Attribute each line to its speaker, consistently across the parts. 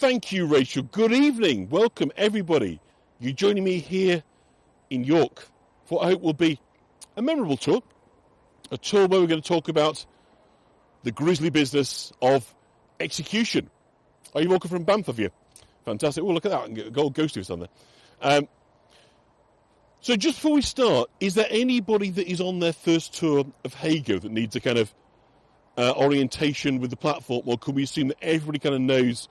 Speaker 1: Thank you, Rachel. Good evening. Welcome, everybody. You're joining me here in York for what I hope will be a memorable tour. A tour where we're going to talk about the grisly business of execution. Are you walking from Banff, have you? Fantastic. Oh, look at that. And get gold ghost on there. So just before we start, is there anybody that is on their first tour of Hago that needs a kind of orientation with the platform, or can we assume that everybody kind of knows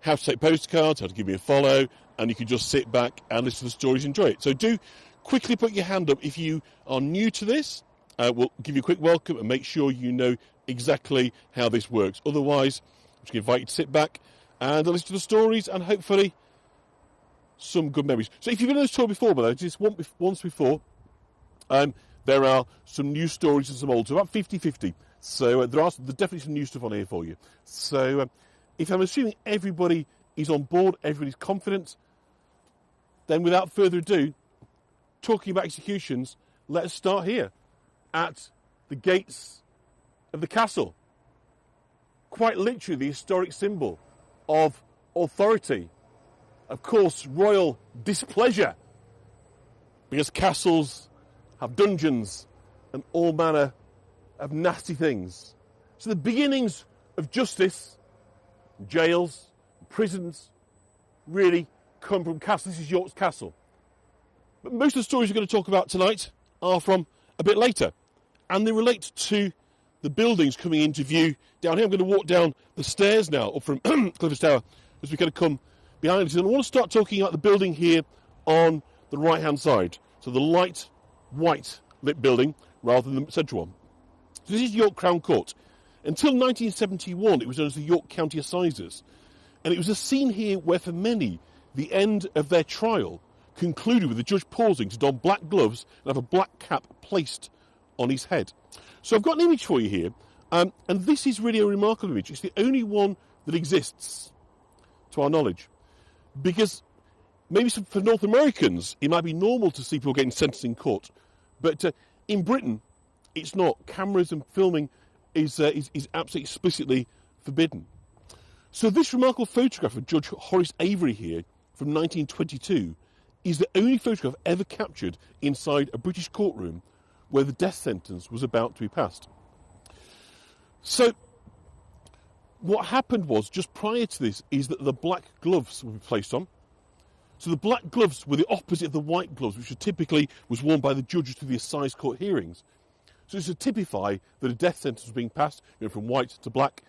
Speaker 1: how to take postcards, how to give me a follow, and you can just sit back and listen to the stories and enjoy it? So do quickly put your hand up if you are new to this. We'll give you a quick welcome and make sure you know exactly how this works. Otherwise, I'm just going to invite you to sit back and listen to the stories and hopefully some good memories. So if you've been on this tour before, but just once before, there are some new stories and some old, so about 50-50. So there's definitely some new stuff on here for you. So if I'm assuming everybody is on board, everybody's confident, then without further ado, talking about executions, let us start here at the gates of the castle. Quite literally the historic symbol of authority. Of course, royal displeasure, because castles have dungeons and all manner of nasty things. So the beginnings of justice, jails, prisons, really come from castles. This is York's castle. But most of the stories we're going to talk about tonight are from a bit later, and they relate to the buildings coming into view down here. I'm going to walk down the stairs now up from Clifford's Tower as we kind of come behind us. And I want to start talking about the building here on the right-hand side. So the light white lit building rather than the central one. So this is York Crown Court. Until 1971, it was known as the York County Assizes. And it was a scene here where, for many, the end of their trial concluded with the judge pausing to don black gloves and have a black cap placed on his head. So I've got an image for you here. And this is really a remarkable image. It's the only one that exists, to our knowledge. Because maybe for North Americans, it might be normal to see people getting sentenced in court. But in Britain, it's not. Cameras and filming is absolutely explicitly forbidden. So this remarkable photograph of Judge Horace Avery here from 1922 is the only photograph ever captured inside a British courtroom where the death sentence was about to be passed. So what happened was, just prior to this, is that the black gloves would be placed on. So the black gloves were the opposite of the white gloves, which typically was worn by the judges to the assize court hearings. So it's to typify that a death sentence was being passed, from white to black,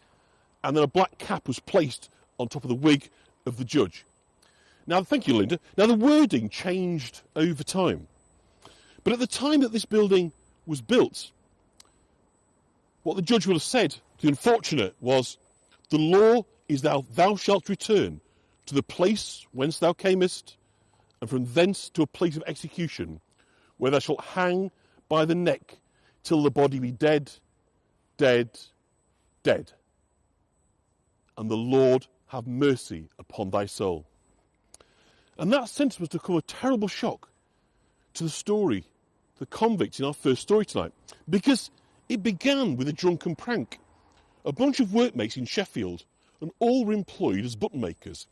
Speaker 1: and then a black cap was placed on top of the wig of the judge. Now, thank you, Linda. Now, the wording changed over time. But at the time that this building was built, what the judge would have said to the unfortunate was, "The law is thou shalt return to the place whence thou camest, and from thence to a place of execution, where thou shalt hang by the neck till the body be dead, dead, dead. And the Lord have mercy upon thy soul." And that sentence was to come a terrible shock to the story, the convict in our first story tonight, because it began with a drunken prank. A bunch of workmates in Sheffield, and all were employed as button makers.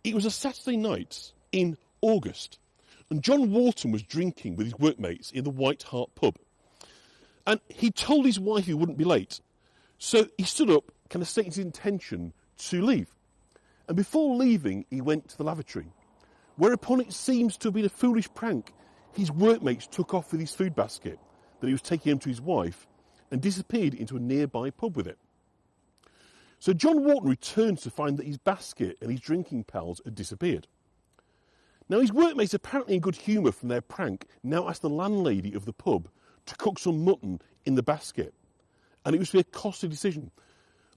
Speaker 1: It was a Saturday night in August, and John Wharton was drinking with his workmates in the White Hart pub. And he told his wife he wouldn't be late, so he stood up, kind of stating his intention to leave. And before leaving, he went to the lavatory, whereupon it seems to have been a foolish prank. His workmates took off with his food basket that he was taking home to his wife and disappeared into a nearby pub with it. So John Wharton returns to find that his basket and his drinking pals had disappeared. Now his workmates, apparently in good humour from their prank, now asked the landlady of the pub to cook some mutton in the basket, and it was to be a costly decision.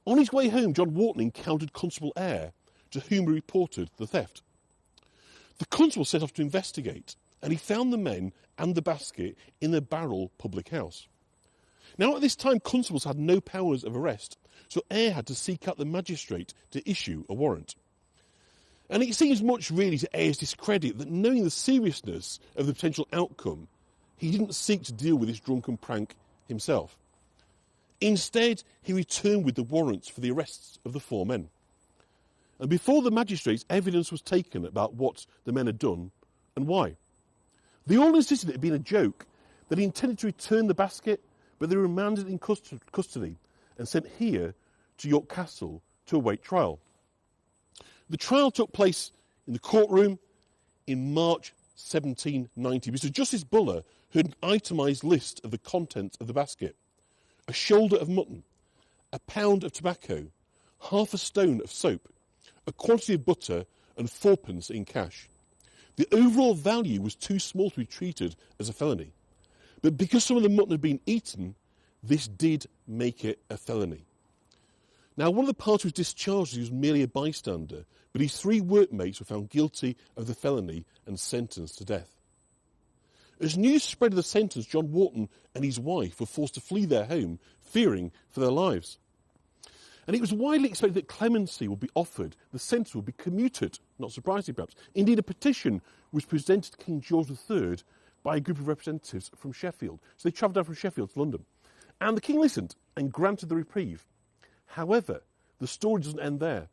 Speaker 1: On his way home, John Wharton encountered Constable Eyre, to whom he reported the theft. The constable set off to investigate, and he found the men and the basket in the Barrel public house. Now at this time, constables had no powers of arrest, so Eyre had to seek out the magistrate to issue a warrant. And it seems much really to Eyre's discredit that, knowing the seriousness of the potential outcome, he didn't seek to deal with this drunken prank himself. Instead, he returned with the warrants for the arrests of the four men. And before the magistrates, evidence was taken about what the men had done and why. They all insisted it had been a joke, that he intended to return the basket, but they were remanded in custody and sent here to York Castle to await trial. The trial took place in the courtroom in March 1790. Mr. Justice Buller heard an itemised list of the contents of the basket: a shoulder of mutton, a pound of tobacco, half a stone of soap, a quantity of butter, and 4pence in cash. The overall value was too small to be treated as a felony. But because some of the mutton had been eaten, this did make it a felony. Now, one of the parties was discharged as he was merely a bystander, but his 3 workmates were found guilty of the felony and sentenced to death. As news spread of the sentence, John Wharton and his wife were forced to flee their home, fearing for their lives. And it was widely expected that clemency would be offered, the sentence would be commuted, not surprisingly perhaps. Indeed, a petition was presented to King George III by a group of representatives from Sheffield. So they travelled down from Sheffield to London. And the king listened and granted the reprieve. However, the story doesn't end there,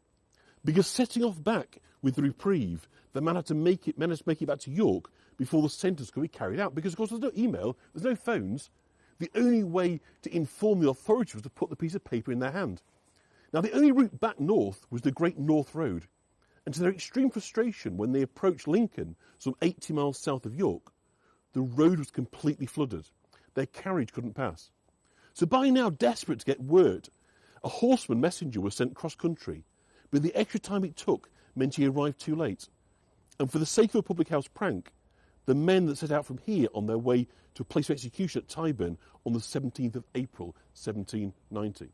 Speaker 1: because setting off back with the reprieve, the man had to make it back to York before the sentence could be carried out. Because, of course, there's no email, there's no phones. The only way to inform the authorities was to put the piece of paper in their hand. Now, the only route back north was the Great North Road. And to their extreme frustration, when they approached Lincoln, some 80 miles south of York, the road was completely flooded. Their carriage couldn't pass. So by now, desperate to get word, a horseman messenger was sent cross-country, but the extra time it took meant he arrived too late. And for the sake of a public house prank, the men that set out from here on their way to a place of execution at Tyburn on the 17th of April, 1790.